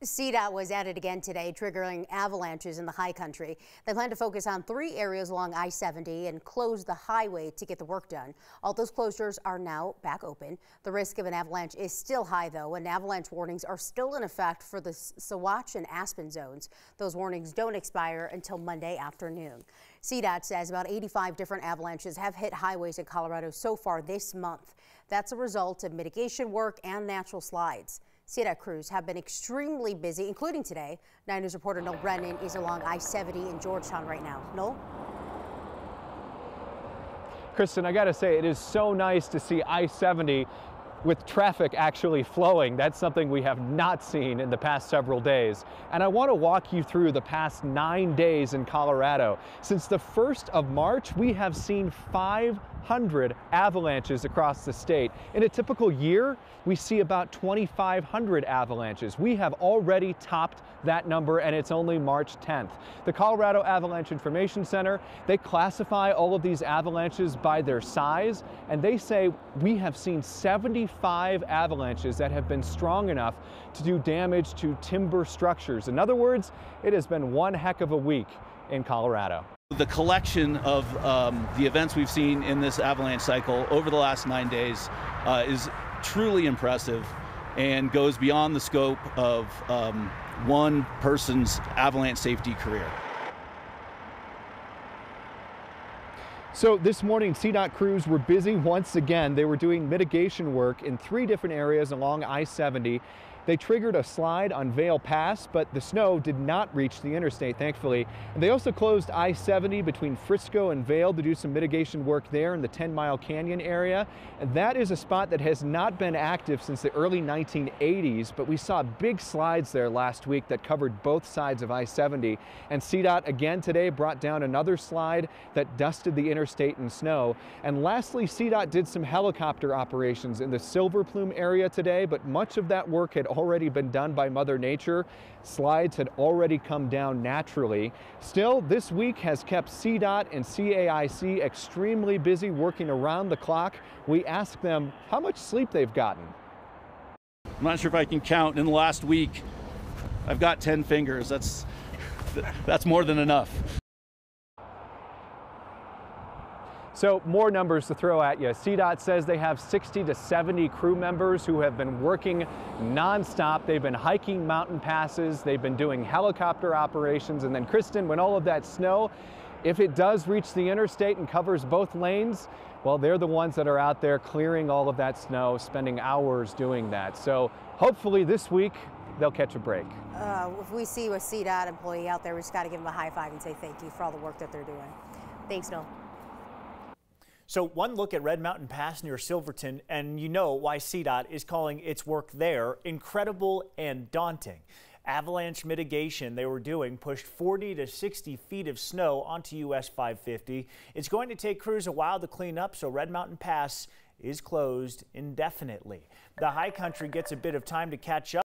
CDOT was added again today, triggering avalanches in the high country. They plan to focus on 3 areas along I-70 and close the highway to get the work done. All those closures are now back open. The risk of an avalanche is still high, though, and avalanche warnings are still in effect for the Saguache and Aspen zones. Those warnings don't expire until Monday afternoon. CDOT says about 85 different avalanches have hit highways in Colorado so far this month. That's a result of mitigation work and natural slides. CDOT crews have been extremely busy, including today. 9 News reporter Noel Brennan is along I-70 in Georgetown right now. Noel? Kristen, I got to say, it is so nice to see I-70 with traffic actually flowing. That's something we have not seen in the past several days. And I want to walk you through the past 9 days in Colorado. Since the 1st of March, we have seen 500 avalanches across the state. In a typical year, we see about 2,500 avalanches. We have already topped that number, and it's only March 10th. The Colorado Avalanche Information Center, they classify all of these avalanches by their size, and they say we have seen 75 avalanches that have been strong enough to do damage to timber structures. In other words, it has been one heck of a week in Colorado. The collection of the events we've seen in this avalanche cycle over the last 9 days is truly impressive and goes beyond the scope of one person's avalanche safety career. So this morning, CDOT crews were busy once again. They were doing mitigation work in 3 different areas along I-70. They triggered a slide on Vail Pass, but the snow did not reach the interstate, thankfully. And they also closed I-70 between Frisco and Vail to do some mitigation work there in the 10-mile canyon area. And that is a spot that has not been active since the early 1980s, but we saw big slides there last week that covered both sides of I-70. And CDOT again today brought down another slide that dusted the interstate in snow. And lastly, CDOT did some helicopter operations in the Silver Plume area today, but much of that work had already been done by Mother Nature. Slides had already come down naturally. Still, this week has kept CDOT and CAIC extremely busy working around the clock. We asked them how much sleep they've gotten. I'm not sure if I can count. In the last week, I've got 10 fingers. That's more than enough. So more numbers to throw at you. CDOT says they have 60 to 70 crew members who have been working nonstop. They've been hiking mountain passes. They've been doing helicopter operations. And then, Kristen, when all of that snow, if it does reach the interstate and covers both lanes, well, they're the ones that are out there clearing all of that snow, spending hours doing that. So hopefully this week they'll catch a break. If we see a CDOT employee out there, we just got to give them a high five and say thank you for all the work that they're doing. Thanks, Noel. So one look at Red Mountain Pass near Silverton, and you know why CDOT is calling its work there incredible and daunting. Avalanche mitigation they were doing pushed 40 to 60 feet of snow onto US 550. It's going to take crews a while to clean up, so Red Mountain Pass is closed indefinitely. The high country gets a bit of time to catch up.